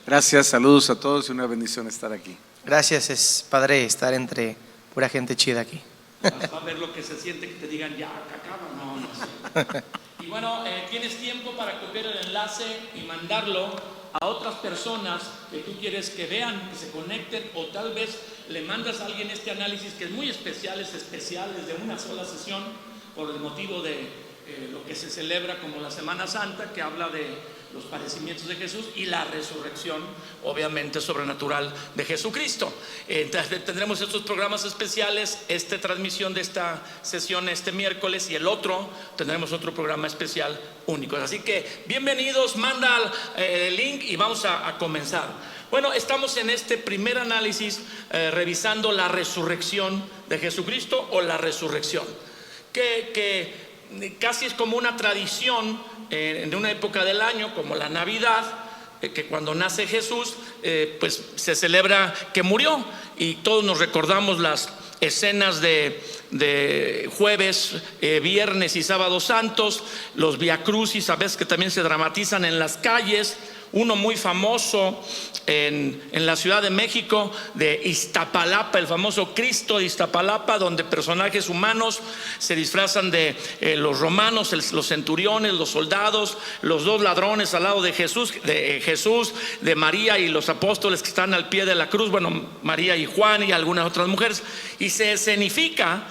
Gracias, saludos a todos y una bendición estar aquí. Gracias, es padre estar entre pura gente chida aquí. Vas a ver lo que se siente que te digan ya, acaba, no sé. Y bueno, tienes tiempo para copiar el enlace y mandarlo a otras personas que tú quieres que vean, que se conecten, o tal vez le mandas a alguien este análisis que es muy especial, es de una sola sesión, por el motivo de lo que se celebra como la Semana Santa, que habla de los padecimientos de Jesús y la resurrección, obviamente sobrenatural, de Jesucristo. Entonces tendremos estos programas especiales, esta transmisión de esta sesión este miércoles, y el otro tendremos otro programa especial único. Así que bienvenidos, manda el link y vamos a comenzar. Bueno, estamos en este primer análisis revisando la resurrección de Jesucristo, o la resurrección, que casi es como una tradición en una época del año como la Navidad, que cuando nace Jesús pues se celebra que murió, y todos nos recordamos las escenas de jueves, viernes y sábado santos, los viacrucis, a veces que también se dramatizan en las calles. Uno muy famoso en la Ciudad de México, de Iztapalapa, el famoso Cristo de Iztapalapa, donde personajes humanos se disfrazan de los romanos, los centuriones, los soldados, los dos ladrones al lado de Jesús, de María y los apóstoles que están al pie de la cruz, bueno, María y Juan y algunas otras mujeres, y se escenifica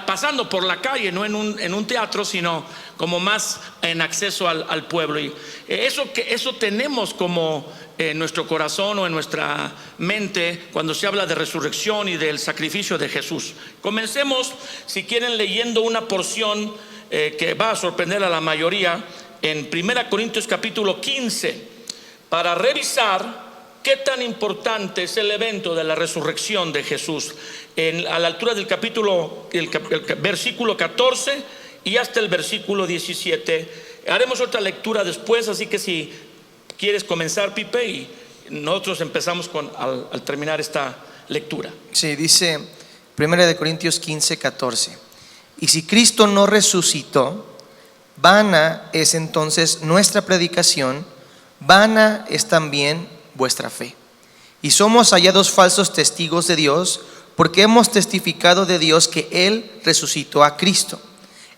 pasando por la calle, no en un teatro, sino como más en acceso al pueblo. Y eso tenemos como en nuestro corazón o en nuestra mente cuando se habla de resurrección y del sacrificio de Jesús. Comencemos, si quieren, leyendo una porción que va a sorprender a la mayoría, en 1 Corintios capítulo 15, para revisar qué tan importante es el evento de la resurrección de Jesús. A la altura del capítulo, el versículo 14 y hasta el versículo 17. Haremos otra lectura después, así que si quieres comenzar, Pipe, y nosotros empezamos al terminar esta lectura. Sí, dice 1 Corintios 15, 14. Y si Cristo no resucitó, vana es entonces nuestra predicación, vana es también vuestra fe. Y somos hallados falsos testigos de Dios, porque hemos testificado de Dios que Él resucitó a Cristo,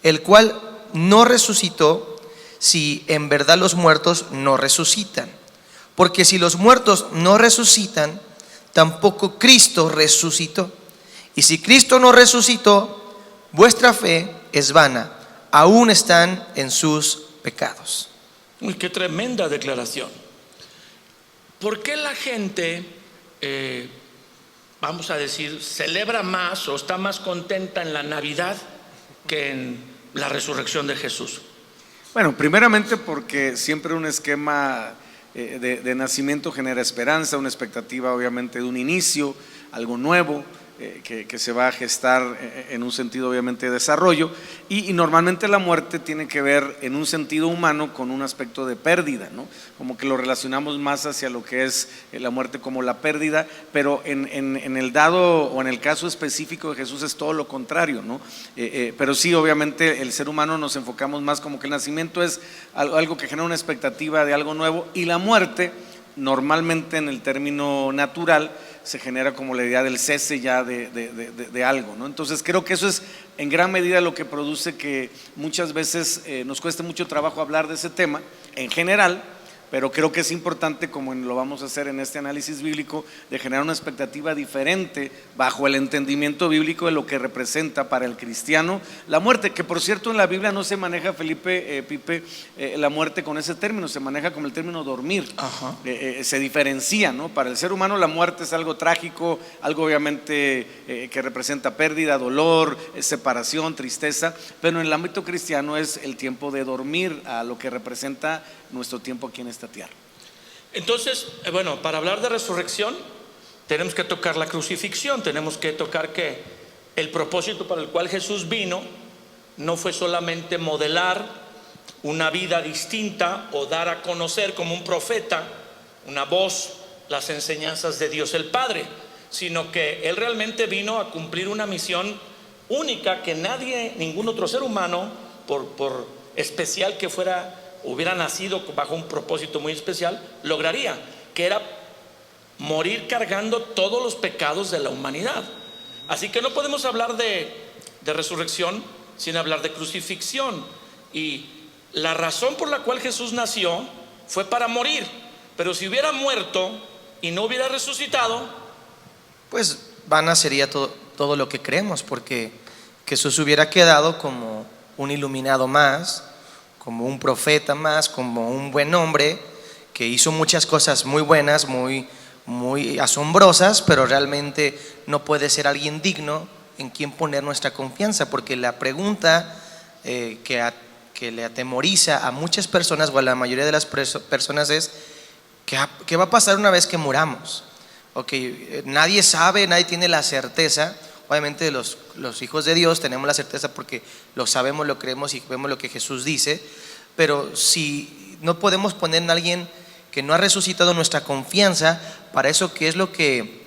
el cual no resucitó si en verdad los muertos no resucitan. Porque si los muertos no resucitan, tampoco Cristo resucitó. Y si Cristo no resucitó, vuestra fe es vana, aún están en sus pecados. Uy, qué tremenda declaración. ¿Por qué la gente, vamos a decir, celebra más o está más contenta en la Navidad que en la resurrección de Jesús? Bueno, primeramente porque siempre un esquema de nacimiento genera esperanza, una expectativa obviamente de un inicio, algo nuevo, que se va a gestar en un sentido obviamente de desarrollo, y normalmente la muerte tiene que ver en un sentido humano con un aspecto de pérdida, ¿no? Como que lo relacionamos más hacia lo que es la muerte como la pérdida, pero en el dado o en el caso específico de Jesús es todo lo contrario, ¿no? Pero sí, obviamente el ser humano nos enfocamos más como que el nacimiento es algo que genera una expectativa de algo nuevo, y la muerte normalmente en el término natural se genera como la idea del cese ya de algo, ¿no? Entonces creo que eso es en gran medida lo que produce que muchas veces nos cueste mucho trabajo hablar de ese tema en general, pero creo que es importante, como lo vamos a hacer en este análisis bíblico, de generar una expectativa diferente bajo el entendimiento bíblico de lo que representa para el cristiano la muerte, que por cierto en la Biblia no se maneja, Pipe, la muerte con ese término, se maneja como el término dormir. Se diferencia, ¿no? Para el ser humano la muerte es algo trágico, algo obviamente que representa pérdida, dolor, separación, tristeza, pero en el ámbito cristiano es el tiempo de dormir, a lo que representa nuestro tiempo aquí en esta tierra. Entonces, bueno, para hablar de resurrección tenemos que tocar la crucifixión, tenemos que tocar que el propósito para el cual Jesús vino no fue solamente modelar una vida distinta o dar a conocer como un profeta, una voz, las enseñanzas de Dios el Padre, sino que Él realmente vino a cumplir una misión única que nadie, ningún otro ser humano, por especial que fuera, hubiera nacido bajo un propósito muy especial, lograría, que era morir cargando todos los pecados de la humanidad. Así que no podemos hablar de resurrección sin hablar de crucifixión. Y la razón por la cual Jesús nació fue para morir. Pero si hubiera muerto y no hubiera resucitado, pues vana sería todo lo que creemos, porque Jesús hubiera quedado como un iluminado más, como un profeta más, como un buen hombre que hizo muchas cosas muy buenas, muy asombrosas, pero realmente no puede ser alguien digno en quien poner nuestra confianza, porque la pregunta que le atemoriza a muchas personas, o a la mayoría de las personas, es ¿qué va a pasar una vez que muramos? Nadie sabe, nadie tiene la certeza. Obviamente los hijos de Dios tenemos la certeza porque lo sabemos, lo creemos y vemos lo que Jesús dice, pero si no podemos poner en alguien que no ha resucitado nuestra confianza para eso que es lo que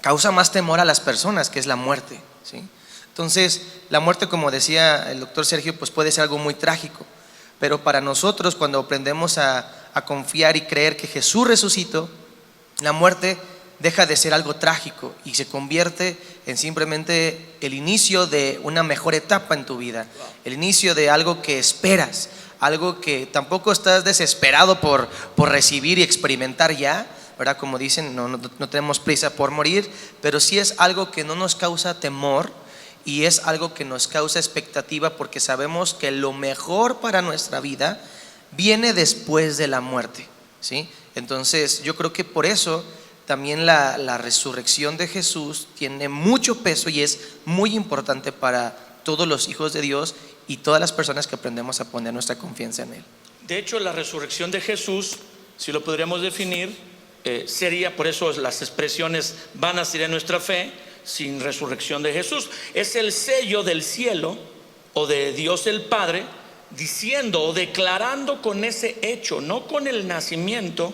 causa más temor a las personas, que es la muerte, ¿sí? Entonces la muerte, como decía el doctor Sergio, pues puede ser algo muy trágico, pero para nosotros, cuando aprendemos a confiar y creer que Jesús resucitó, la muerte deja de ser algo trágico y se convierte en simplemente el inicio de una mejor etapa en tu vida, el inicio de algo que esperas, algo que tampoco estás desesperado por recibir y experimentar ya, ¿verdad? Como dicen, no tenemos prisa por morir, pero sí es algo que no nos causa temor y es algo que nos causa expectativa, porque sabemos que lo mejor para nuestra vida viene después de la muerte, ¿sí? Entonces yo creo que por eso también la resurrección de Jesús tiene mucho peso y es muy importante para todos los hijos de Dios y todas las personas que aprendemos a poner nuestra confianza en Él. de hecho la resurrección de Jesús, si lo podríamos definir, sería, por eso las expresiones van a ser en nuestra fe sin resurrección de Jesús. Es el sello del cielo o de Dios el Padre diciendo o declarando con ese hecho, no con el nacimiento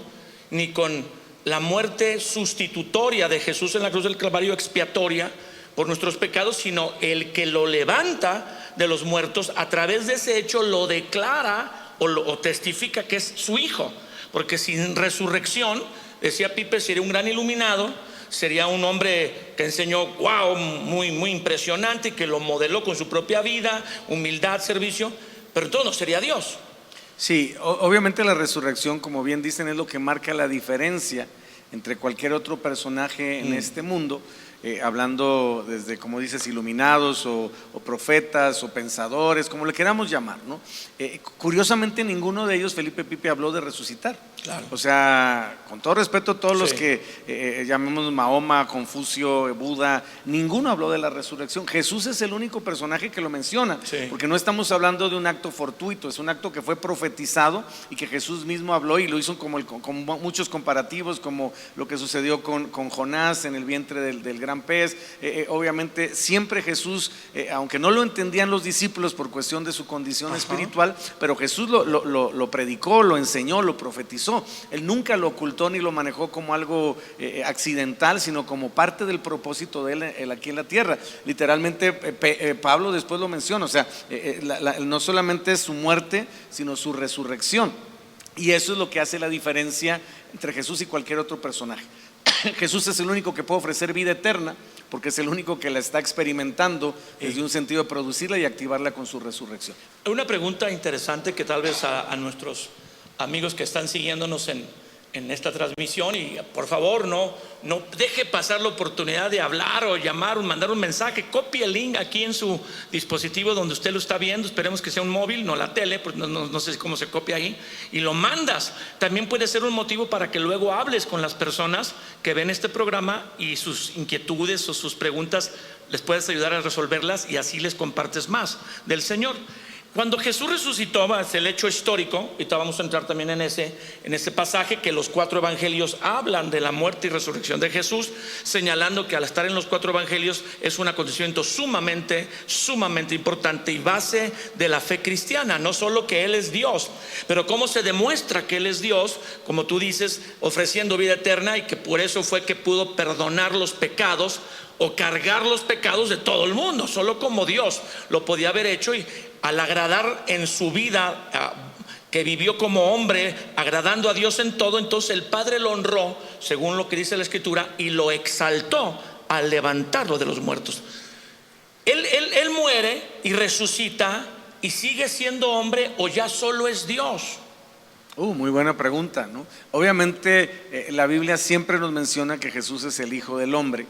ni con la muerte sustitutoria de Jesús en la cruz del Calvario, expiatoria por nuestros pecados, sino el que lo levanta de los muertos. A través de ese hecho lo declara o testifica que es su hijo, porque sin resurrección, decía Pipe, sería un gran iluminado, sería un hombre que enseñó muy impresionante y que lo modeló con su propia vida, humildad, servicio, pero entonces no sería Dios. Sí, obviamente la resurrección, como bien dicen, es lo que marca la diferencia entre cualquier otro personaje en este mundo, hablando desde, como dices, iluminados o profetas o pensadores, como le queramos llamar, ¿no? Curiosamente ninguno de ellos, Felipe Pipe, habló de resucitar. Claro. O sea, con todo respeto a todos los que llamemos Mahoma, Confucio, Buda, ninguno habló de la resurrección. Jesús es el único personaje que lo menciona, porque no estamos hablando de un acto fortuito, es un acto que fue profetizado y que Jesús mismo habló y lo hizo con muchos comparativos, como lo que sucedió con Jonás en el vientre del gran pez. Obviamente siempre Jesús, aunque no lo entendían los discípulos por cuestión de su condición espiritual, pero Jesús lo predicó, lo enseñó, lo profetizó. Él nunca lo ocultó ni lo manejó como algo accidental, sino como parte del propósito de él aquí en la tierra. Literalmente Pablo después lo menciona, o sea, no solamente es su muerte, sino su resurrección. Y eso es lo que hace la diferencia entre Jesús y cualquier otro personaje. Jesús es el único que puede ofrecer vida eterna, porque es el único que la está experimentando desde un sentido de producirla y activarla con su resurrección. Una pregunta interesante que tal vez a nuestros amigos que están siguiéndonos en esta transmisión, y por favor no deje pasar la oportunidad de hablar o llamar o mandar un mensaje. Copie el link aquí en su dispositivo donde usted lo está viendo, esperemos que sea un móvil, no la tele, pues no sé cómo se copia ahí, y lo mandas. También puede ser un motivo para que luego hables con las personas que ven este programa y sus inquietudes o sus preguntas les puedes ayudar a resolverlas, y así les compartes más del Señor. Cuando Jesús resucitó, es el hecho histórico, ahorita vamos a entrar también en ese pasaje, que los 4 evangelios hablan de la muerte y resurrección de Jesús, señalando que al estar en los 4 evangelios es un acontecimiento sumamente importante y base de la fe cristiana. No solo que Él es Dios, pero cómo se demuestra que Él es Dios, como tú dices, ofreciendo vida eterna, y que por eso fue que pudo perdonar los pecados o cargar los pecados de todo el mundo. Solo como Dios lo podía haber hecho, y al agradar en su vida que vivió como hombre, agradando a Dios en todo, entonces el Padre lo honró, según lo que dice la Escritura, y lo exaltó al levantarlo de los muertos. Él muere y resucita, y sigue siendo hombre, o ya solo es Dios. Muy buena pregunta, ¿no? Obviamente la Biblia siempre nos menciona que Jesús es el Hijo del Hombre,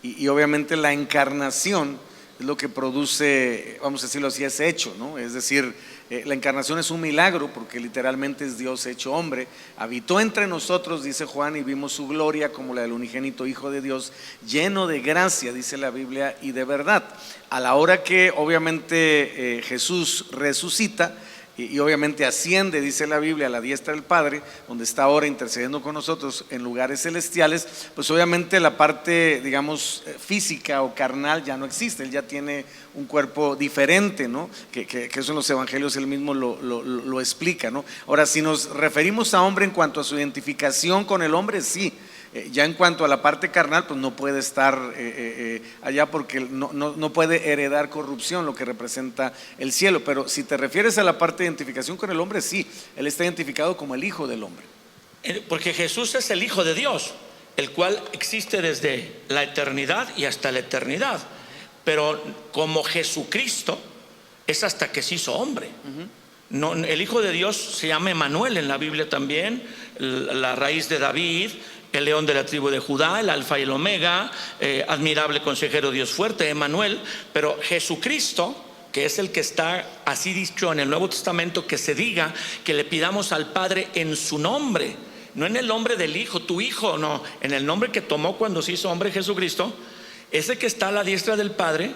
y obviamente la encarnación es lo que produce, vamos a decirlo así, ese hecho, ¿no? Es decir, la encarnación es un milagro porque literalmente es Dios hecho hombre. Habitó entre nosotros, dice Juan, y vimos su gloria como la del unigénito Hijo de Dios, lleno de gracia, dice la Biblia, y de verdad. A la hora que obviamente Jesús resucita y obviamente asciende, dice la Biblia, a la diestra del Padre, donde está ahora intercediendo con nosotros en lugares celestiales, pues obviamente la parte, digamos, física o carnal ya no existe. Él ya tiene un cuerpo diferente, ¿no? Que eso en los evangelios él mismo lo explica, ¿no? Ahora, si nos referimos a hombre en cuanto a su identificación con el hombre, sí. Ya en cuanto a la parte carnal, pues no puede estar allá porque no puede heredar corrupción, lo que representa el cielo. Pero si te refieres a la parte de identificación con el hombre, sí, él está identificado como el Hijo del Hombre. Porque Jesús es el Hijo de Dios, el cual existe desde la eternidad y hasta la eternidad. Pero como Jesucristo es hasta que se hizo hombre. No, el Hijo de Dios se llama Emmanuel en la Biblia también, la raíz de David, el león de la tribu de Judá, el alfa y el omega, admirable consejero, Dios fuerte, Emmanuel. Pero Jesucristo, que es el que está así dicho en el Nuevo Testamento, que se diga que le pidamos al Padre en su nombre, no en el nombre del Hijo, tu Hijo, no, en el nombre que tomó cuando se hizo hombre Jesucristo. Ese que está a la diestra del Padre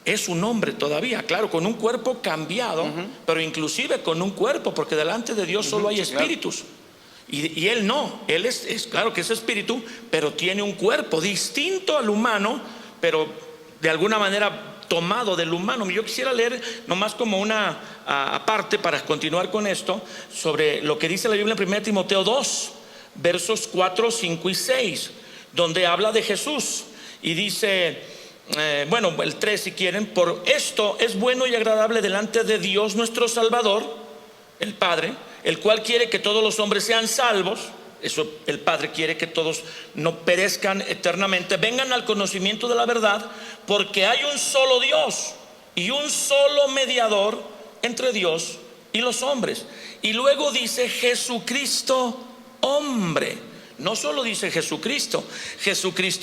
es un hombre todavía, claro, con un cuerpo cambiado, pero inclusive con un cuerpo, porque delante de Dios solo hay espíritus. Claro. Y él no, él es claro que es espíritu, pero tiene un cuerpo distinto al humano, pero de alguna manera tomado del humano. Yo quisiera leer nomás como una aparte para continuar con esto, sobre lo que dice la Biblia en 1 Timoteo 2, versos 4, 5 y 6, donde habla de Jesús y dice, bueno, el 3 si quieren: por esto es bueno y agradable delante de Dios nuestro Salvador, el Padre, el cual quiere que todos los hombres sean salvos. Eso, el Padre quiere que todos no perezcan eternamente, vengan al conocimiento de la verdad, porque hay un solo Dios y un solo mediador entre Dios y los hombres. Y luego dice Jesucristo hombre. No solo dice Jesucristo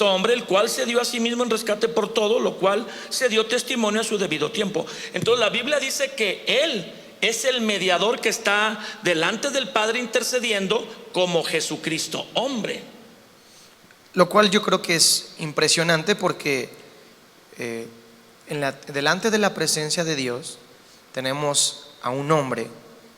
hombre, el cual se dio a sí mismo en rescate por todo, lo cual se dio testimonio a su debido tiempo. Entonces la Biblia dice que Él es el mediador que está delante del Padre intercediendo como Jesucristo hombre. Lo cual yo creo que es impresionante porque delante de la presencia de Dios tenemos a un hombre,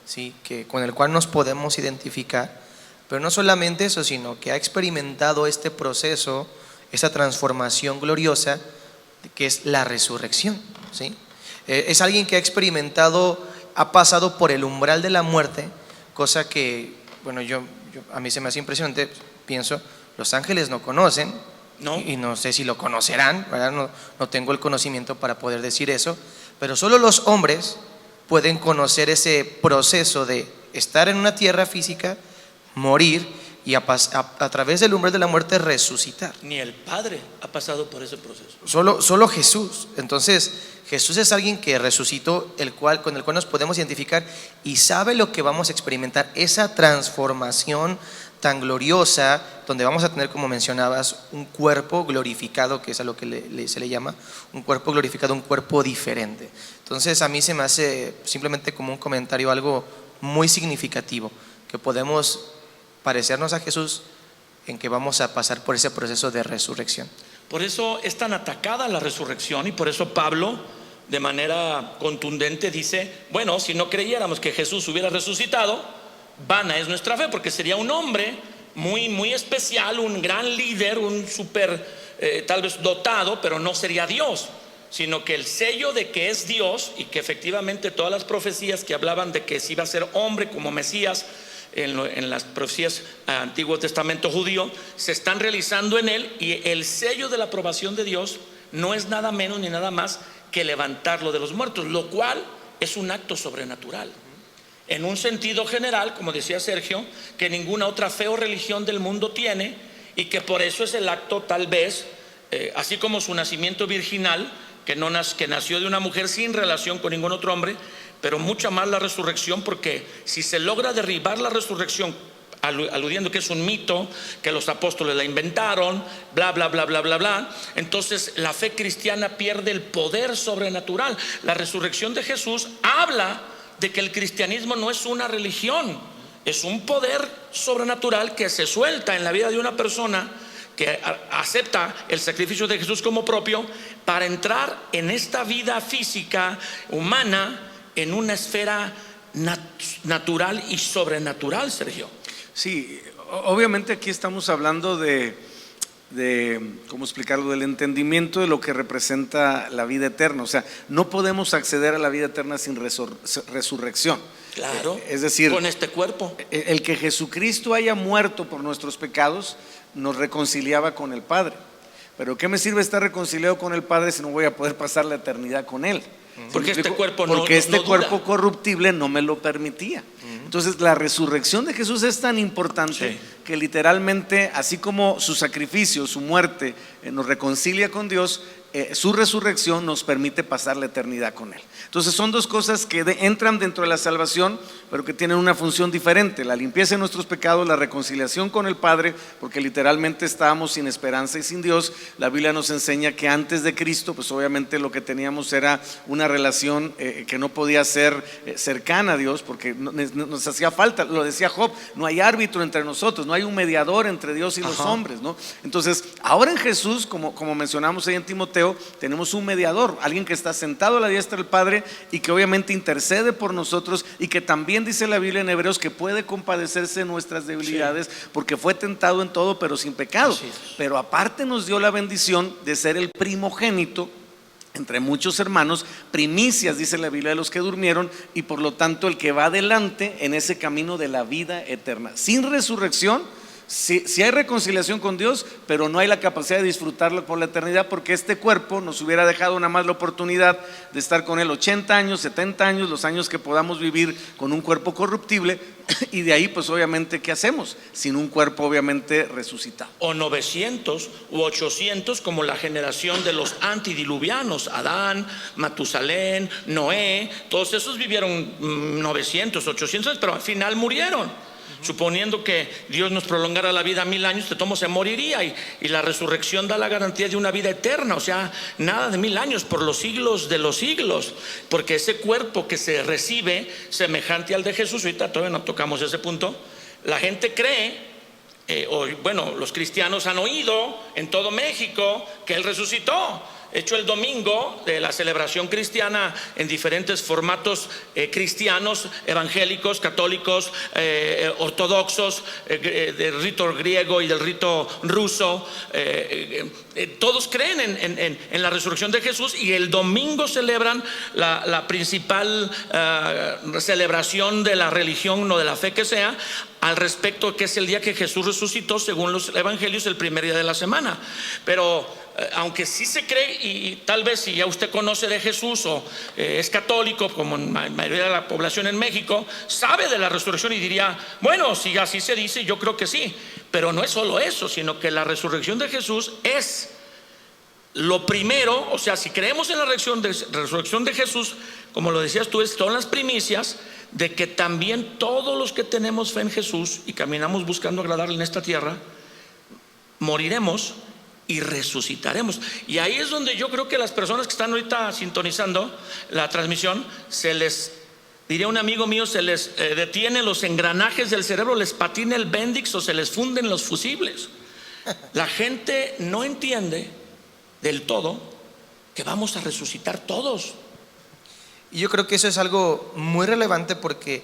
¿sí?, con el cual nos podemos identificar. Pero no solamente eso, sino que ha experimentado este proceso, esta transformación gloriosa que es la resurrección, ¿sí? Es alguien que ha pasado por el umbral de la muerte, cosa que, bueno, a mí se me hace impresionante. Pienso, los ángeles no conocen, ¿no? Y no sé si lo conocerán, ¿verdad? No tengo el conocimiento para poder decir eso, pero solo los hombres pueden conocer ese proceso de estar en una tierra física, morir y a través del umbral de la muerte resucitar. Ni el Padre ha pasado por ese proceso. Solo Jesús. Entonces Jesús es alguien que resucitó, con el cual nos podemos identificar y sabe lo que vamos a experimentar, esa transformación tan gloriosa, donde vamos a tener, como mencionabas, un cuerpo glorificado, que es a lo que se le llama un cuerpo glorificado, un cuerpo diferente. Entonces a mí se me hace simplemente como un comentario, algo muy significativo, que podemos parecernos a Jesús en que vamos a pasar por ese proceso de resurrección. Por eso es tan atacada la resurrección, y por eso Pablo de manera contundente dice, bueno, si no creyéramos que Jesús hubiera resucitado, vana es nuestra fe, porque sería un hombre muy, muy especial, un gran líder, un súper tal vez dotado, pero no sería Dios, sino que el sello de que es Dios, y que efectivamente todas las profecías que hablaban de que se iba a ser hombre como Mesías en las profecías Antiguo Testamento judío se están realizando en él, y el sello de la aprobación de Dios no es nada menos ni nada más que levantarlo de los muertos, lo cual es un acto sobrenatural. en un sentido general, como decía Sergio, que ninguna otra fe o religión del mundo tiene, y que por eso es el acto tal vez, así como su nacimiento virginal, que nació de una mujer sin relación con ningún otro hombre, pero mucha más la resurrección, porque si se logra derribar la resurrección, aludiendo que es un mito, que los apóstoles la inventaron, bla, bla, bla, bla, bla, bla, entonces la fe cristiana pierde el poder sobrenatural. La resurrección de Jesús habla de que el cristianismo no es una religión, es un poder sobrenatural que se suelta en la vida de una persona que acepta el sacrificio de Jesús como propio, para entrar en esta vida física humana en una esfera natural y sobrenatural, Sergio. Sí, obviamente aquí estamos hablando de ¿cómo explicarlo?, del entendimiento de lo que representa la vida eterna. O sea, no podemos acceder a la vida eterna sin resurrección. Claro, es decir, con este cuerpo. El que Jesucristo haya muerto por nuestros pecados nos reconciliaba con el Padre. Pero ¿qué me sirve estar reconciliado con el Padre si no voy a poder pasar la eternidad con Él? Porque este cuerpo Porque este no cuerpo dura. corruptible no me lo permitía. Entonces la resurrección de Jesús es tan importante, sí, que literalmente, así como su sacrificio, su muerte nos reconcilia con Dios, su resurrección nos permite pasar la eternidad con Él. Entonces son dos cosas que entran dentro de la salvación, pero que tienen una función diferente: la limpieza de nuestros pecados, la reconciliación con el Padre, porque literalmente estábamos sin esperanza y sin Dios. La Biblia nos enseña que antes de Cristo, pues obviamente lo que teníamos era una relación que no podía ser cercana a Dios, porque nos hacía falta. Lo decía Job: no hay árbitro entre nosotros, no hay un mediador entre Dios y los hombres, ¿no? Entonces ahora en Jesús, como mencionamos ahí en Timoteo, tenemos un mediador, alguien que está sentado a la diestra del Padre y que obviamente intercede por nosotros, y que también dice la Biblia en Hebreos que puede compadecerse de nuestras debilidades, sí, porque fue tentado en todo pero sin pecado. Pero aparte nos dio la bendición de ser el primogénito entre muchos hermanos, primicias, dice la Biblia, de los que durmieron, y por lo tanto el que va adelante en ese camino de la vida eterna. Sin resurrección, sí hay reconciliación con Dios, pero no hay la capacidad de disfrutarlo por la eternidad, porque este cuerpo nos hubiera dejado nada más la oportunidad de estar con Él 80 años, 70 años, los años que podamos vivir con un cuerpo corruptible, y de ahí pues obviamente ¿qué hacemos? Sin un cuerpo obviamente resucitado. O 900 u 800 como la generación de los antidiluvianos: Adán, Matusalén, Noé. Todos esos vivieron 900, 800, pero al final murieron. Suponiendo que Dios nos prolongara la vida 1000 años, de todos se moriría, y la resurrección da la garantía de una vida eterna. O sea, nada de 1000 años, por los siglos de los siglos, porque ese cuerpo que se recibe semejante al de Jesús, ahorita todavía no tocamos ese punto, la gente cree, los cristianos han oído en todo México que Él resucitó. Hecho el domingo de la celebración cristiana en diferentes formatos cristianos, evangélicos, católicos, ortodoxos, del rito griego y del rito ruso, todos creen en la resurrección de Jesús, y el domingo celebran la principal celebración de la religión o de la fe que sea al respecto, que es el día que Jesús resucitó según los evangelios, el primer día de la semana. Pero aunque sí se cree, y tal vez si ya usted conoce de Jesús o es católico, como la mayoría de la población en México, sabe de la resurrección y diría, bueno, si así se dice, yo creo que sí. Pero no es solo eso, sino que la resurrección de Jesús es lo primero. O sea, si creemos en la resurrección de Jesús, como lo decías tú, son las primicias de que también todos los que tenemos fe en Jesús y caminamos buscando agradarle en esta tierra, moriremos y resucitaremos. Y ahí es donde yo creo que las personas que están ahorita sintonizando la transmisión, diría un amigo mío, se les detienen los engranajes del cerebro, les patina el Bendix o se les funden los fusibles. La gente no entiende del todo que vamos a resucitar todos. Y yo creo que eso es algo muy relevante, porque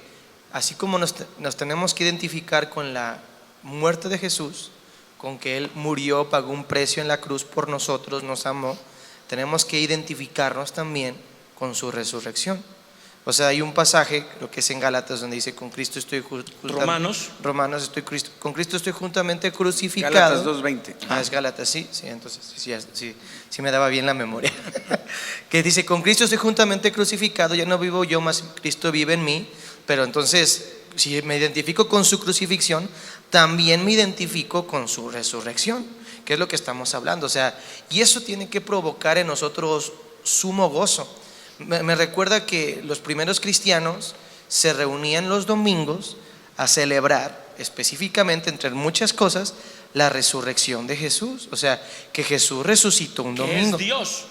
así como nos tenemos que identificar con la muerte de Jesús, con que Él murió, pagó un precio en la cruz por nosotros, nos amó, tenemos que identificarnos también con su resurrección. O sea, hay un pasaje, creo que es en Gálatas, donde dice: con Cristo estoy Romanos, con Cristo estoy juntamente crucificado. Gálatas 2:20. Es Gálatas, sí, entonces sí me daba bien la memoria. Que dice: con Cristo estoy juntamente crucificado, ya no vivo yo, mas Cristo vive en mí. Pero entonces, si me identifico con su crucifixión, también me identifico con su resurrección, que es lo que estamos hablando. O sea, y eso tiene que provocar en nosotros sumo gozo. Me recuerda que los primeros cristianos se reunían los domingos a celebrar específicamente, entre muchas cosas, la resurrección de Jesús. O sea, que Jesús resucitó un domingo. Que es Dios.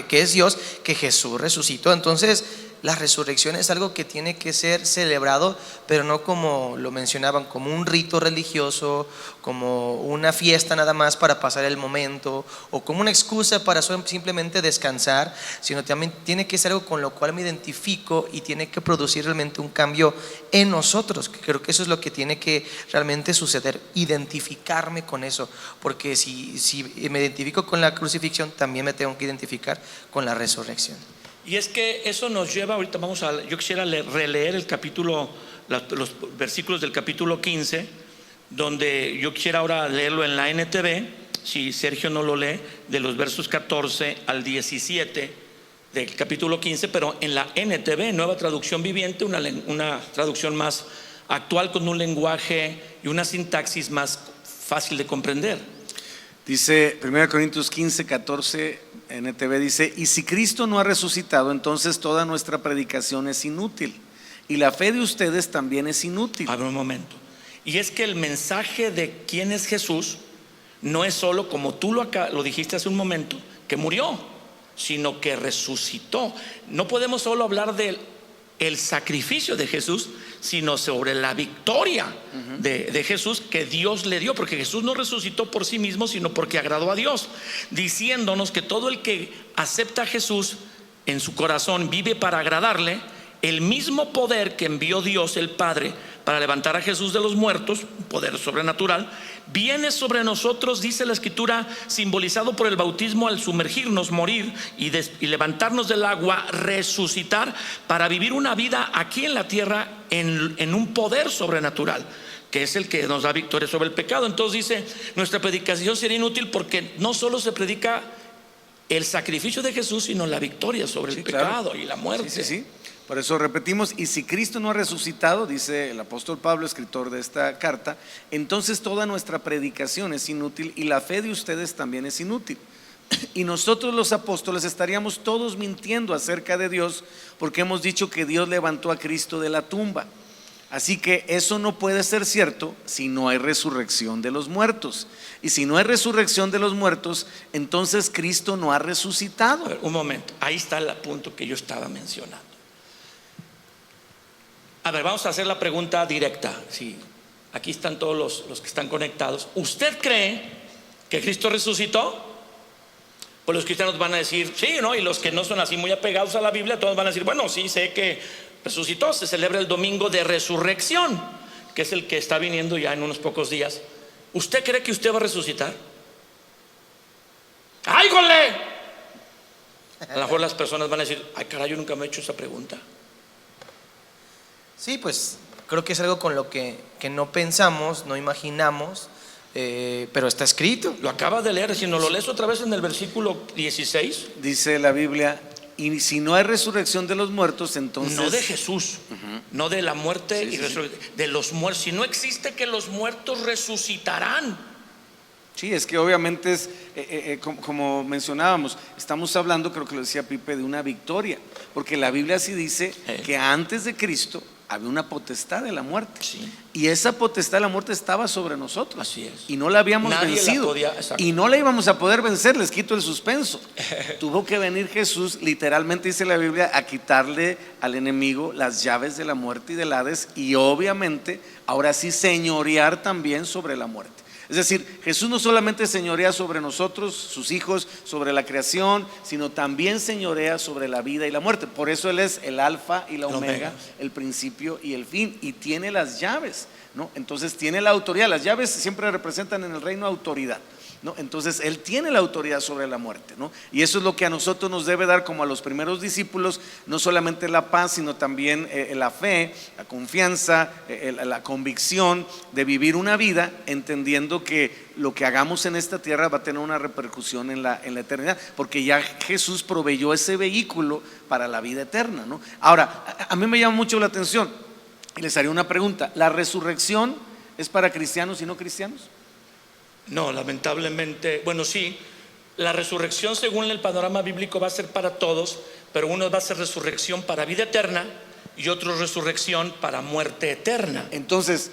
Que es Dios, que Jesús resucitó. Entonces, la resurrección es algo que tiene que ser celebrado, pero no como lo mencionaban, como un rito religioso, como una fiesta nada más para pasar el momento, o como una excusa para simplemente descansar, sino también tiene que ser algo con lo cual me identifico y tiene que producir realmente un cambio en nosotros, que creo que eso es lo que tiene que realmente suceder, identificarme con eso, porque si me identifico con la crucifixión, también me tengo que identificar con la resurrección. Y es que eso nos lleva, ahorita yo quisiera releer el capítulo, los versículos del capítulo 15, donde yo quisiera ahora leerlo en la NTV, si Sergio no lo lee, de los versos 14 al 17 del capítulo 15, pero en la NTV, Nueva Traducción Viviente, una traducción más actual, con un lenguaje y una sintaxis más fácil de comprender. Dice 1 Corintios 15, 14, NTV dice: y si Cristo no ha resucitado, entonces toda nuestra predicación es inútil y la fe de ustedes también es inútil. A ver un momento. Y es que el mensaje de quién es Jesús no es solo, como tú lo dijiste hace un momento, que murió, sino que resucitó. No podemos solo hablar del sacrificio de Jesús, sino sobre la victoria de Jesús que Dios le dio, porque Jesús no resucitó por sí mismo, sino porque agradó a Dios, diciéndonos que todo el que acepta a Jesús en su corazón vive para agradarle. El mismo poder que envió Dios el Padre para levantar a Jesús de los muertos, un poder sobrenatural, viene sobre nosotros, dice la Escritura, simbolizado por el bautismo al sumergirnos, morir y levantarnos del agua, resucitar para vivir una vida aquí en la tierra en un poder sobrenatural, que es el que nos da victoria sobre el pecado. Entonces dice, nuestra predicación sería inútil porque no solo se predica el sacrificio de Jesús, sino la victoria sobre el pecado y la muerte. Sí. Por eso repetimos: y si Cristo no ha resucitado, dice el apóstol Pablo, escritor de esta carta, entonces toda nuestra predicación es inútil y la fe de ustedes también es inútil. Y nosotros los apóstoles estaríamos todos mintiendo acerca de Dios, porque hemos dicho que Dios levantó a Cristo de la tumba. Así que eso no puede ser cierto si no hay resurrección de los muertos. Y si no hay resurrección de los muertos, entonces Cristo no ha resucitado. A ver, un momento, ahí está el punto que yo estaba mencionando. A ver, vamos a hacer la pregunta directa. Sí, aquí están todos los que están conectados. ¿Usted cree que Cristo resucitó? Pues los cristianos van a decir sí, ¿no? Y los que no son así muy apegados a la Biblia, todos van a decir bueno, sí, sé que resucitó. Se celebra el domingo de resurrección, que es el que está viniendo ya en unos pocos días. ¿Usted cree que usted va a resucitar? ¡Ay, jole! A lo mejor las personas van a decir ay, caray, yo nunca me he hecho esa pregunta. Sí, pues creo que es algo con lo que no pensamos, no imaginamos, pero está escrito. Lo acabas de leer, si no lo lees otra vez en el versículo 16. Dice la Biblia: y si no hay resurrección de los muertos, entonces… No de Jesús, no de la muerte y resurrección, de los muertos. Si no existe que los muertos resucitarán. Sí, es que obviamente es, como mencionábamos, estamos hablando, creo que lo decía Pipe, de una victoria, porque la Biblia sí dice que antes de Cristo había una potestad de la muerte, y esa potestad de la muerte estaba sobre nosotros. Así es. Y no la habíamos vencido, y no la íbamos a poder vencer. Les quito el suspenso. Tuvo que venir Jesús, literalmente dice la Biblia, a quitarle al enemigo las llaves de la muerte y del Hades, y obviamente ahora sí señorear también sobre la muerte. Es decir, Jesús no solamente señorea sobre nosotros, sus hijos, sobre la creación, sino también señorea sobre la vida y la muerte. Por eso Él es el alfa y la omega, el principio y el fin, y tiene las llaves, ¿no? Entonces tiene la autoridad. Las llaves siempre representan en el reino autoridad, ¿no? Entonces Él tiene la autoridad sobre la muerte, ¿no? Y eso es lo que a nosotros nos debe dar, como a los primeros discípulos, no solamente la paz, sino también la fe, la confianza, la convicción de vivir una vida entendiendo que lo que hagamos en esta tierra va a tener una repercusión en la eternidad, porque ya Jesús proveyó ese vehículo para la vida eterna, ¿no? Ahora, a mí me llama mucho la atención. Y les haría una pregunta: ¿la resurrección es para cristianos y no cristianos? No, lamentablemente, bueno, sí, la resurrección según el panorama bíblico va a ser para todos, pero uno va a ser resurrección para vida eterna y otro resurrección para muerte eterna. Entonces,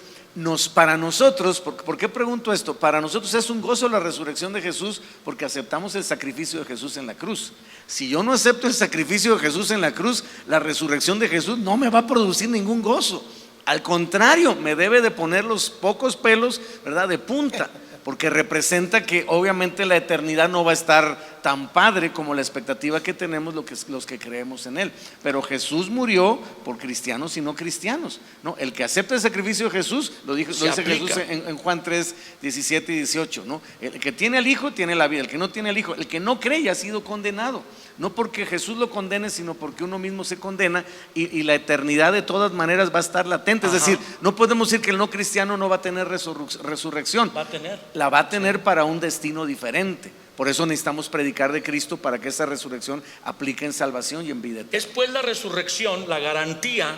para nosotros, ¿por qué pregunto esto? Para nosotros es un gozo la resurrección de Jesús porque aceptamos el sacrificio de Jesús en la cruz. Si yo no acepto el sacrificio de Jesús en la cruz, la resurrección de Jesús no me va a producir ningún gozo. Al contrario, me debe de poner los pocos pelos, ¿verdad?, de punta, porque representa que obviamente la eternidad no va a estar tan padre como la expectativa que tenemos los que creemos en Él. Pero Jesús murió por cristianos y no cristianos, ¿no? El que acepta el sacrificio de Jesús, lo dice Jesús en Juan 3, 17 y 18, ¿no? El que tiene al Hijo tiene la vida, el que no tiene al Hijo, el que no cree ya ha sido condenado. No porque Jesús lo condene, sino porque uno mismo se condena y la eternidad de todas maneras va a estar latente. Es decir, no podemos decir que el no cristiano no va a tener resurrección. Va a tener. La va a tener para un destino diferente. Por eso necesitamos predicar de Cristo para que esa resurrección aplique en salvación y en vida eterna. Es pues la resurrección la garantía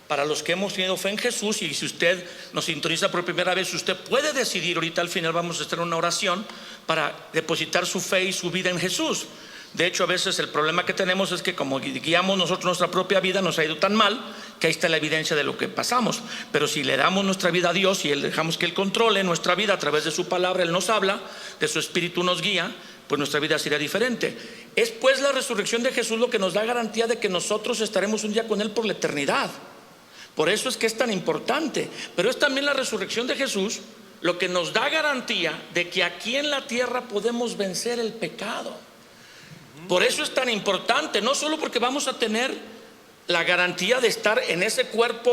para los que hemos tenido fe en Jesús. Y si usted nos sintoniza por primera vez, usted puede decidir, ahorita al final vamos a estar en una oración para depositar su fe y su vida en Jesús. De hecho, a veces el problema que tenemos es que como guiamos nosotros nuestra propia vida, nos ha ido tan mal que ahí está la evidencia de lo que pasamos. Pero si le damos nuestra vida a Dios y dejamos que Él controle nuestra vida a través de su palabra, Él nos habla, de su espíritu nos guía, pues nuestra vida será diferente. Es pues la resurrección de Jesús lo que nos da garantía de que nosotros estaremos un día con Él por la eternidad. Por eso es que es tan importante. Pero es también la resurrección de Jesús lo que nos da garantía de que aquí en la tierra podemos vencer el pecado. Por eso es tan importante, no solo porque vamos a tener la garantía de estar en ese cuerpo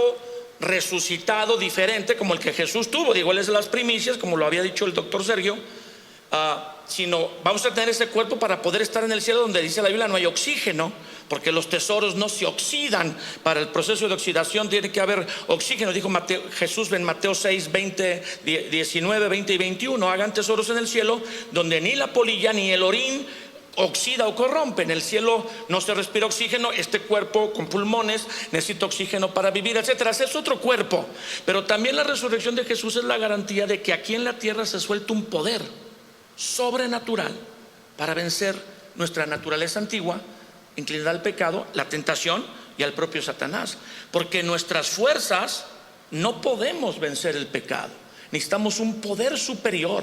resucitado diferente como el que Jesús tuvo, digo, Él es de las primicias, como lo había dicho el doctor Sergio, sino vamos a tener ese cuerpo para poder estar en el cielo, donde dice la Biblia no hay oxígeno, porque los tesoros no se oxidan. Para el proceso de oxidación tiene que haber oxígeno. Dijo Jesús en Mateo 6, 19, 20 y 21: hagan tesoros en el cielo donde ni la polilla ni el orín oxida o corrompe. En el cielo no se respira oxígeno. Este cuerpo con pulmones necesita oxígeno para vivir, etcétera. Es otro cuerpo. Pero también la resurrección de Jesús es la garantía de que aquí en la tierra se suelta un poder sobrenatural para vencer nuestra naturaleza antigua, inclinada al pecado, la tentación y al propio Satanás. Porque nuestras fuerzas no podemos vencer el pecado. Necesitamos un poder superior.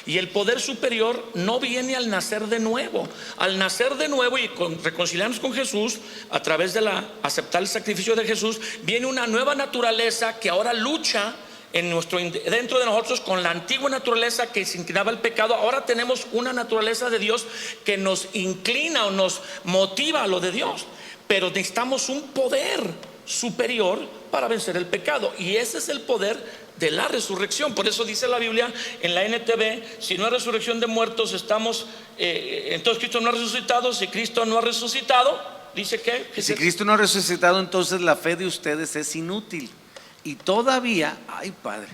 Y el poder superior no viene al nacer de nuevo. Al nacer de nuevo y reconciliarnos con Jesús a través de aceptar el sacrificio de Jesús, viene una nueva naturaleza que ahora lucha dentro de nosotros con la antigua naturaleza que se inclinaba al pecado. Ahora tenemos una naturaleza de Dios que nos inclina o nos motiva a lo de Dios. Pero necesitamos un poder superior para vencer el pecado. Y ese es el poder de la resurrección. Por eso dice la Biblia en la NTV: si no hay resurrección de muertos, entonces Cristo no ha resucitado. Si Cristo no ha resucitado, dice que si Cristo no ha resucitado, entonces la fe de ustedes es inútil y todavía, ay Padre,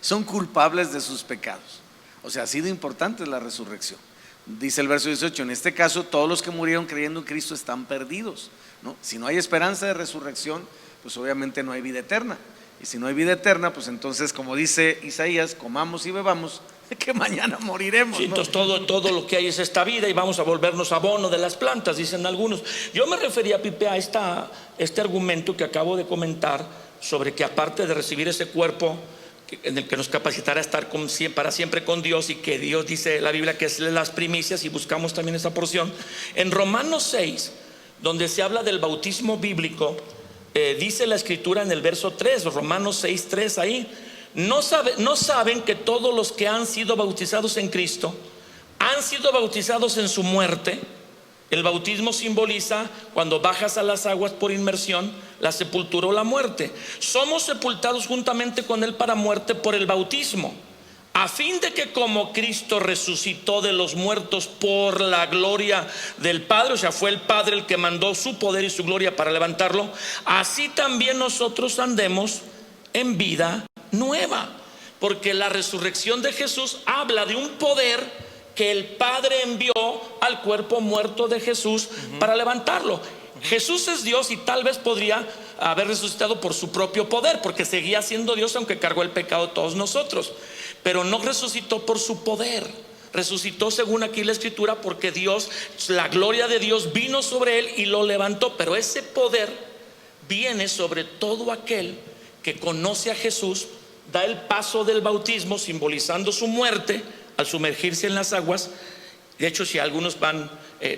son culpables de sus pecados. O sea, ha sido importante la resurrección. Dice el verso 18: en este caso todos los que murieron creyendo en Cristo están perdidos, ¿no? Si no hay esperanza de resurrección, pues obviamente no hay vida eterna. Y si no hay vida eterna, pues entonces, como dice Isaías, comamos y bebamos, que mañana moriremos, sí, ¿no? Entonces todo lo que hay es esta vida y vamos a volvernos abono de las plantas, dicen algunos. Yo me refería, Pipe, a este argumento que acabo de comentar, sobre que aparte de recibir ese cuerpo en el que nos capacitará a estar para siempre con Dios, y que Dios dice la Biblia que es las primicias, y buscamos también esa porción en Romanos 6, donde se habla del bautismo bíblico. Dice la escritura en el verso 3, Romanos 6, 3, ahí: ¿No saben que todos los que han sido bautizados en Cristo han sido bautizados en su muerte? El bautismo simboliza, cuando bajas a las aguas por inmersión, la sepultura o la muerte. Somos sepultados juntamente con Él para muerte por el bautismo, a fin de que como Cristo resucitó de los muertos por la gloria del Padre, o sea, fue el Padre el que mandó su poder y su gloria para levantarlo, así también nosotros andemos en vida nueva. Porque la resurrección de Jesús habla de un poder que el Padre envió al cuerpo muerto de Jesús para levantarlo. Jesús es Dios y tal vez podría haber resucitado por su propio poder, porque seguía siendo Dios aunque cargó el pecado de todos nosotros. Pero no resucitó por su poder, resucitó según aquí la escritura porque Dios, la gloria de Dios vino sobre él y lo levantó. Pero ese poder viene sobre todo aquel que conoce a Jesús, da el paso del bautismo simbolizando su muerte al sumergirse en las aguas. De hecho, si algunos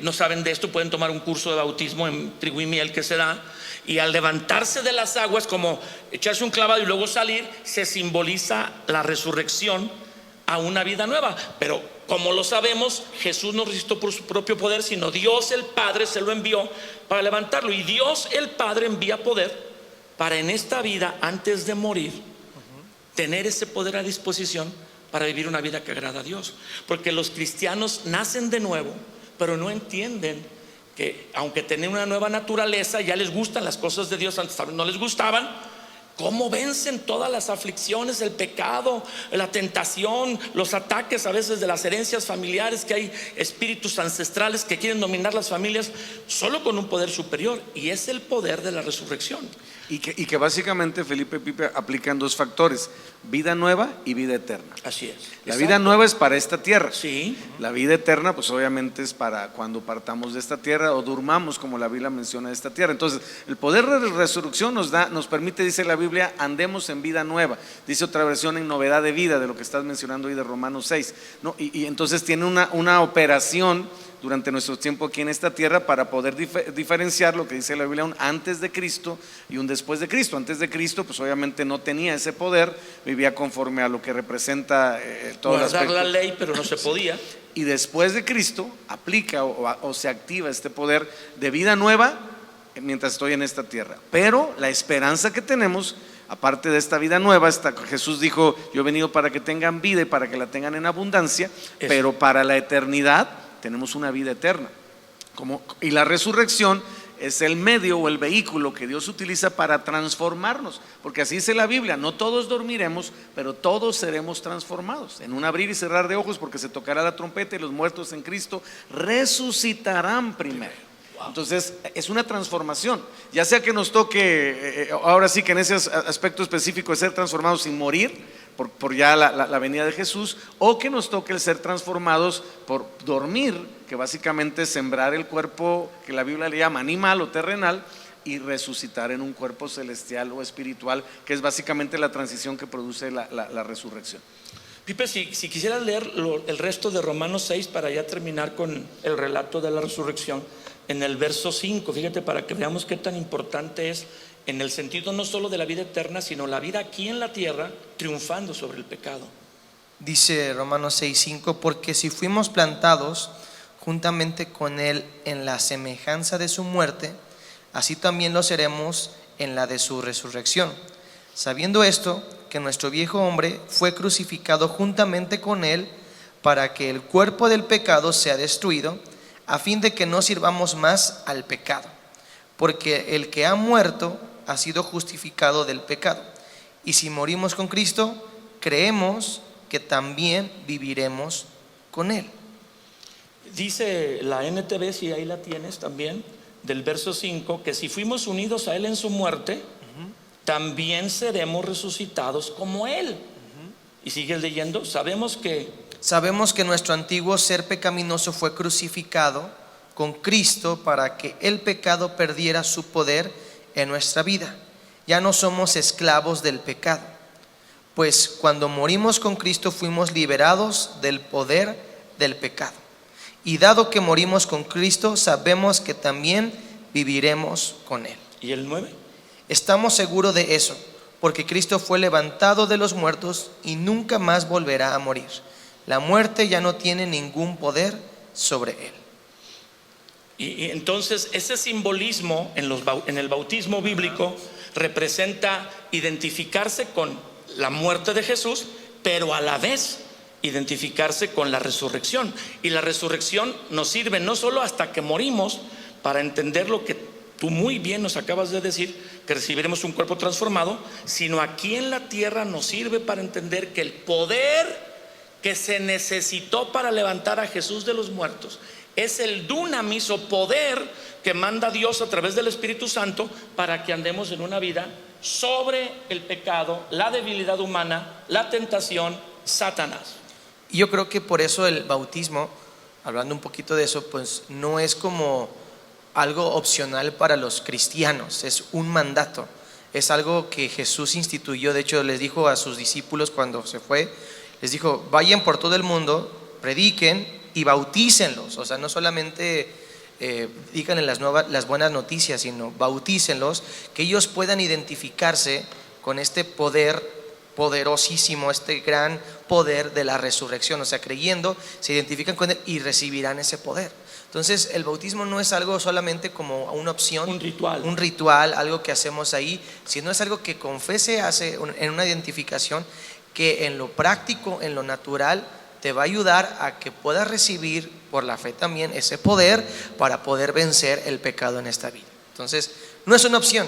no saben de esto, pueden tomar un curso de bautismo en Trigo y Miel que se da, y al levantarse de las aguas, como echarse un clavado y luego salir, se simboliza la resurrección a una vida nueva. Pero como lo sabemos, Jesús no resucitó por su propio poder, sino Dios el Padre se lo envió para levantarlo. Y Dios el Padre envía poder para en esta vida, antes de morir, tener ese poder a disposición para vivir una vida que agrada a Dios. Porque los cristianos nacen de nuevo, pero no entienden que aunque tienen una nueva naturaleza, ya les gustan las cosas de Dios, antes no les gustaban. ¿Cómo vencen todas las aflicciones, el pecado, la tentación, los ataques a veces de las herencias familiares, que hay espíritus ancestrales que quieren dominar las familias? Solo con un poder superior, y es el poder de la resurrección. Y que básicamente Felipe Pipe aplican dos factores: vida nueva y vida eterna. Así es. La vida nueva es para esta tierra. Sí. La vida eterna, pues obviamente es para cuando partamos de esta tierra o durmamos, como la Biblia menciona, de esta tierra. Entonces, el poder de la resurrección nos permite, dice la Biblia, andemos en vida nueva. Dice otra versión, en novedad de vida, de lo que estás mencionando hoy de Romanos 6, ¿no? Y entonces tiene una operación durante nuestro tiempo aquí en esta tierra para poder diferenciar lo que dice la Biblia, un antes de Cristo y un después de Cristo. Antes de Cristo, pues obviamente no tenía ese poder, vivía conforme a lo que representa todo el aspecto. Guardar la ley, pero no se podía. Y después de Cristo aplica o se activa este poder de vida nueva mientras estoy en esta tierra. Pero la esperanza que tenemos, aparte de esta vida nueva, Jesús dijo: yo he venido para que tengan vida y para que la tengan en abundancia. Eso. Pero para la eternidad tenemos una vida eterna. Y la resurrección es el medio o el vehículo que Dios utiliza para transformarnos, porque así dice la Biblia: no todos dormiremos, pero todos seremos transformados en un abrir y cerrar de ojos, porque se tocará la trompeta y los muertos en Cristo resucitarán primero. Entonces es una transformación, ya sea que nos toque ahora sí que en ese aspecto específico de ser transformados sin morir por ya la venida de Jesús, o que nos toque el ser transformados por dormir, que básicamente es sembrar el cuerpo que la Biblia le llama animal o terrenal, y resucitar en un cuerpo celestial o espiritual, que es básicamente la transición que produce la resurrección. Pipe, si quisieras leer el resto de Romanos 6 para ya terminar con el relato de la resurrección, en el verso 5, fíjate, para que veamos qué tan importante es, en el sentido no solo de la vida eterna, sino la vida aquí en la tierra, triunfando sobre el pecado. Dice Romanos 6:5: porque si fuimos plantados juntamente con Él en la semejanza de su muerte, así también lo seremos en la de su resurrección. Sabiendo esto, que nuestro viejo hombre fue crucificado juntamente con Él, para que el cuerpo del pecado sea destruido, a fin de que no sirvamos más al pecado. Porque el que ha muerto ha sido justificado del pecado. Y si morimos con Cristo, creemos que también viviremos con Él. Dice la NTV, si ahí la tienes también, del verso 5, que si fuimos unidos a Él en su muerte, también seremos resucitados como Él. Y sigues leyendo: sabemos que nuestro antiguo ser pecaminoso fue crucificado con Cristo para que el pecado perdiera su poder en nuestra vida. Ya no somos esclavos del pecado, pues cuando morimos con Cristo fuimos liberados del poder del pecado. Y dado que morimos con Cristo, sabemos que también viviremos con Él. ¿Y el 9? Estamos seguros de eso, porque Cristo fue levantado de los muertos y nunca más volverá a morir. La muerte ya no tiene ningún poder sobre Él. Y entonces ese simbolismo en el bautismo bíblico representa identificarse con la muerte de Jesús, pero a la vez identificarse con la resurrección. Y la resurrección nos sirve no solo hasta que morimos para entender lo que tú muy bien nos acabas de decir, que recibiremos un cuerpo transformado, sino aquí en la tierra nos sirve para entender que el poder que se necesitó para levantar a Jesús de los muertos, Es el dunamis o poder que manda Dios a través del Espíritu Santo para que andemos en una vida sobre el pecado, la debilidad humana, la tentación, Satanás. Y yo creo que por eso el bautismo, hablando un poquito de eso, pues no es como algo opcional para los cristianos, es un mandato, es algo que Jesús instituyó. De hecho, les dijo a sus discípulos cuando se fue, les dijo: vayan por todo el mundo, prediquen y bautícenlos. O sea, no solamente díganle las buenas noticias, sino bautícenlos, que ellos puedan identificarse con este poder poderosísimo, este gran poder de la resurrección. O sea, creyendo, se identifican con él y recibirán ese poder. Entonces, el bautismo no es algo solamente como una opción, Un ritual, algo que hacemos ahí, sino es algo que con fe se hace en una identificación que en lo práctico, en lo natural, te va a ayudar a que puedas recibir por la fe también ese poder para poder vencer el pecado en esta vida. Entonces, no es una opción.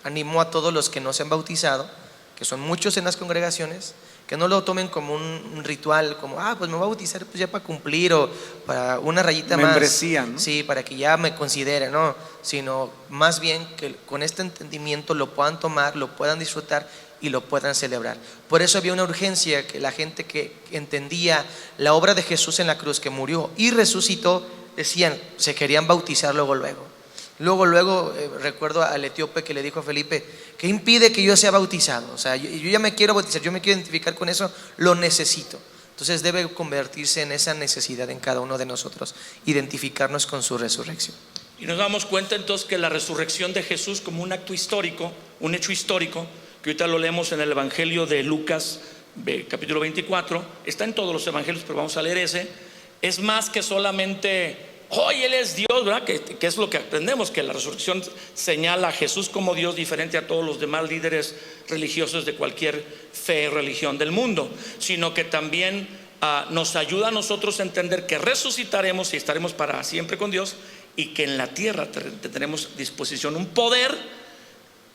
Animo a todos los que no se han bautizado, que son muchos en las congregaciones, que no lo tomen como un ritual, como pues me voy a bautizar pues ya para cumplir, o para una rayita membresía, más, ¿no? sí, para que ya me considere, no, sino más bien que con este entendimiento lo puedan tomar, lo puedan disfrutar y lo puedan celebrar. Por eso había una urgencia, que la gente que entendía la obra de Jesús en la cruz, que murió y resucitó, decían, se querían bautizar luego. Recuerdo al etíope que le dijo a Felipe: ¿qué impide que yo sea bautizado? O sea, yo ya me quiero bautizar, yo me quiero identificar con eso, lo necesito. Entonces debe convertirse en esa necesidad en cada uno de nosotros, identificarnos con su resurrección. Y nos damos cuenta entonces que la resurrección de Jesús, como un acto histórico, un hecho histórico, que ahorita lo leemos en el Evangelio de Lucas, capítulo 24, está en todos los evangelios, pero vamos a leer ese. Es más que solamente hoy Él es Dios, ¿verdad? Que es lo que aprendemos, que la resurrección señala a Jesús como Dios, diferente a todos los demás líderes religiosos de cualquier fe y religión del mundo, sino que también nos ayuda a nosotros a entender que resucitaremos y estaremos para siempre con Dios, y que en la tierra tendremos a disposición un poder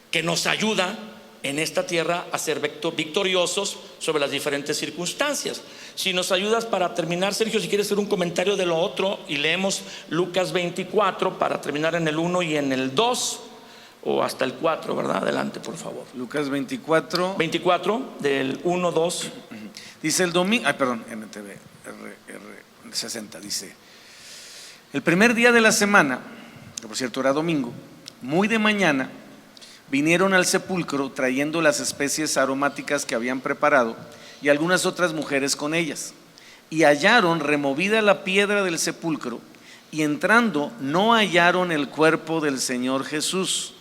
que nos ayuda en esta tierra a ser victoriosos sobre las diferentes circunstancias. Si nos ayudas para terminar, Sergio, si quieres hacer un comentario de lo otro, y leemos Lucas 24 para terminar en el 1 y en el 2, o hasta el 4, ¿verdad? Adelante, por favor. Lucas 24 del 1, 2. Dice el domingo, NTV 60, dice: el primer día de la semana, que por cierto era domingo, muy de mañana, vinieron al sepulcro trayendo las especies aromáticas que habían preparado, y algunas otras mujeres con ellas, y hallaron removida la piedra del sepulcro, y entrando no hallaron el cuerpo del Señor Jesús.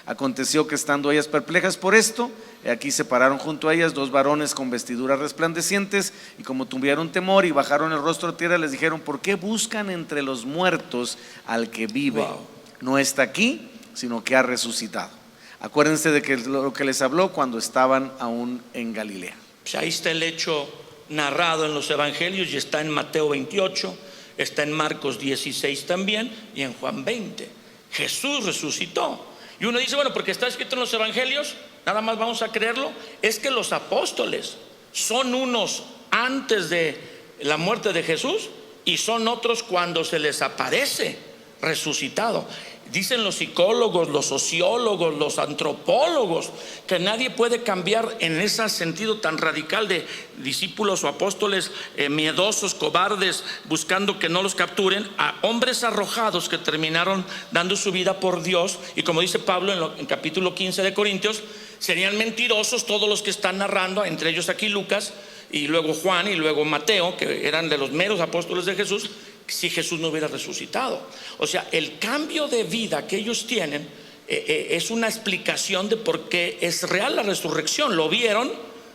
Aconteció que, estando ellas perplejas por esto, aquí se pararon junto a ellas dos varones con vestiduras resplandecientes, y como tuvieron temor y bajaron el rostro a tierra, les dijeron: ¿por qué buscan entre los muertos al que vive? Wow. No está aquí, sino que ha resucitado. Acuérdense de que lo que les habló cuando estaban aún en Galilea. Pues ahí está el hecho narrado en los evangelios, y está en Mateo 28, está en Marcos 16 también, y en Juan 20. Jesús resucitó. Y uno dice, bueno, porque está escrito en los evangelios, nada más vamos a creerlo. Es que los apóstoles son unos antes de la muerte de Jesús, y son otros cuando se les aparece resucitado. Dicen los psicólogos, los sociólogos, los antropólogos, que nadie puede cambiar en ese sentido tan radical de discípulos o apóstoles miedosos, cobardes, buscando que no los capturen, a hombres arrojados que terminaron dando su vida por Dios. Y como dice Pablo en capítulo 15 de Corintios, serían mentirosos todos los que están narrando, entre ellos aquí Lucas, y luego Juan, y luego Mateo, que eran de los meros apóstoles de Jesús, si Jesús no hubiera resucitado. O sea, el cambio de vida que ellos tienen es una explicación de por qué es real la resurrección. Lo vieron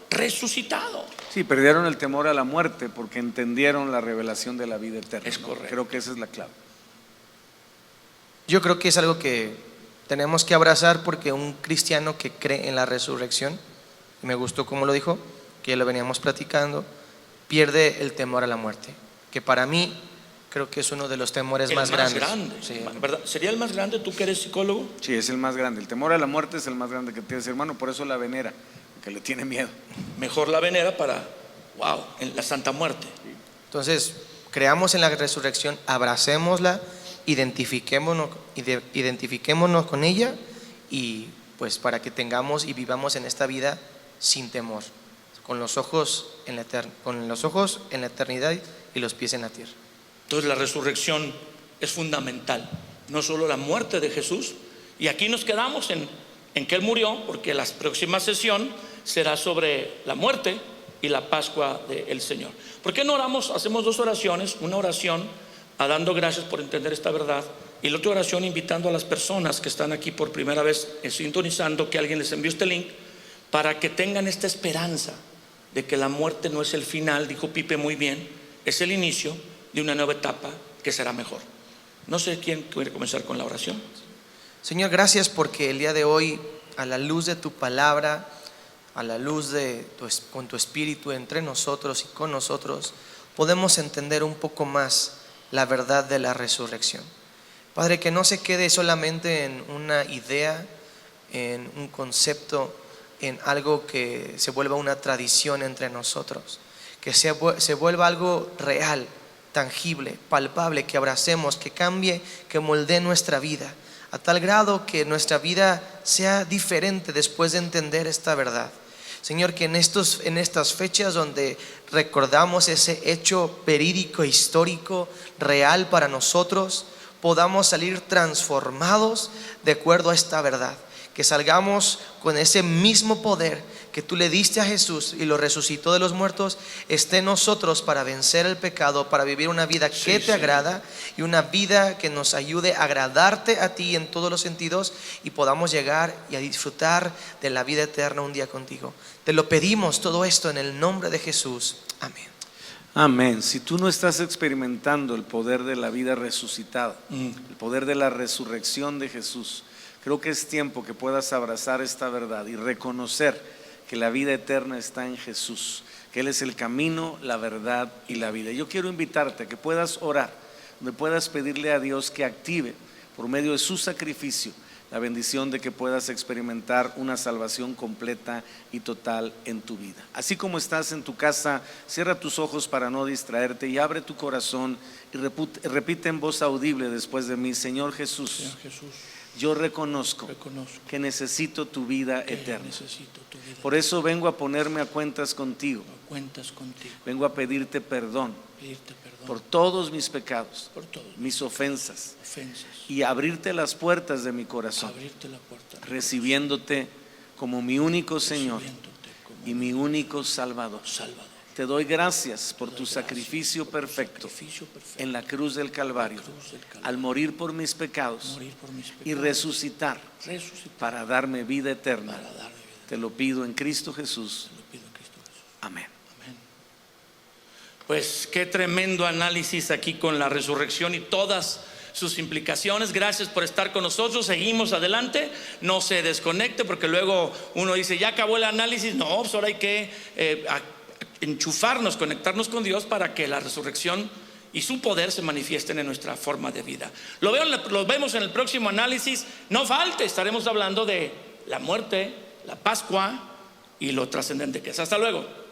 resucitado. Sí, perdieron el temor a la muerte porque entendieron la revelación de la vida eterna. Es correcto. Creo que esa es la clave. Yo creo que es algo que tenemos que abrazar, porque un cristiano que cree en la resurrección, y me gustó como lo dijo, que ya lo veníamos platicando, pierde el temor a la muerte, que para mí creo que es uno de los temores más grandes. Sí. ¿Verdad? ¿Sería el más grande, tú que eres psicólogo? Sí, es el más grande. El temor a la muerte es el más grande que tiene ese hermano, por eso la venera, porque le tiene miedo. Mejor la venera para, en la Santa Muerte. Entonces, creamos en la resurrección, abracémosla, identifiquémonos con ella y pues para que tengamos y vivamos en esta vida sin temor, con los ojos en la eternidad y los pies en la tierra. Entonces la resurrección es fundamental, no solo la muerte de Jesús, y aquí nos quedamos en que Él murió, porque la próxima sesión será sobre la muerte y la Pascua del Señor. ¿Por qué no oramos? Hacemos dos oraciones, una oración dando gracias por entender esta verdad, y la otra oración invitando a las personas que están aquí por primera vez sintonizando, que alguien les envió este link, para que tengan esta esperanza de que la muerte no es el final, dijo Pipe muy bien, es el inicio de una nueva etapa que será mejor. No sé quién quiere comenzar con la oración. Señor, gracias porque el día de hoy, a la luz de tu palabra, a la luz de con tu espíritu entre nosotros y con nosotros, podemos entender un poco más la verdad de la resurrección. Padre, que no se quede solamente en una idea, en un concepto, en algo que se vuelva una tradición entre nosotros, que se vuelva algo real, tangible, palpable, que abracemos, que cambie, que moldee nuestra vida, a tal grado que nuestra vida sea diferente después de entender esta verdad. Señor, que en estas fechas donde recordamos ese hecho verídico, histórico, real para nosotros, podamos salir transformados de acuerdo a esta verdad. Que salgamos con ese mismo poder que tú le diste a Jesús y lo resucitó de los muertos, esté en nosotros para vencer el pecado, para vivir una vida que te agrada y una vida que nos ayude a agradarte a ti en todos los sentidos y podamos llegar y a disfrutar de la vida eterna un día contigo. Te lo pedimos todo esto en el nombre de Jesús. Amén. Amén. Si tú no estás experimentando el poder de la vida resucitada, el poder de la resurrección de Jesús, creo que es tiempo que puedas abrazar esta verdad y reconocer que la vida eterna está en Jesús, que Él es el camino, la verdad y la vida. Yo quiero invitarte a que puedas orar, donde puedas pedirle a Dios que active por medio de su sacrificio la bendición de que puedas experimentar una salvación completa y total en tu vida. Así como estás en tu casa, cierra tus ojos para no distraerte y abre tu corazón y repite en voz audible después de mí: Señor Jesús, yo reconozco que necesito tu vida eterna. Por eso vengo a ponerme a cuentas contigo. Vengo a pedirte perdón por todos mis pecados, mis ofensas, y abrirte las puertas de mi corazón, recibiéndote como mi único Señor y mi único Salvador. Te doy gracias por tu sacrificio perfecto en la cruz del Calvario, al morir por mis pecados y resucitar para darme vida eterna. Te lo pido en Cristo Jesús. Amén. Pues qué tremendo análisis aquí con la resurrección y todas sus implicaciones. Gracias por estar con nosotros. Seguimos adelante. No se desconecte, porque luego uno dice: ya acabó el análisis. No, pues ahora hay que enchufarnos, conectarnos con Dios para que la resurrección y su poder se manifiesten en nuestra forma de vida. Lo vemos en el próximo análisis. No falte, estaremos hablando de la muerte, la Pascua y lo trascendente que es. Hasta luego.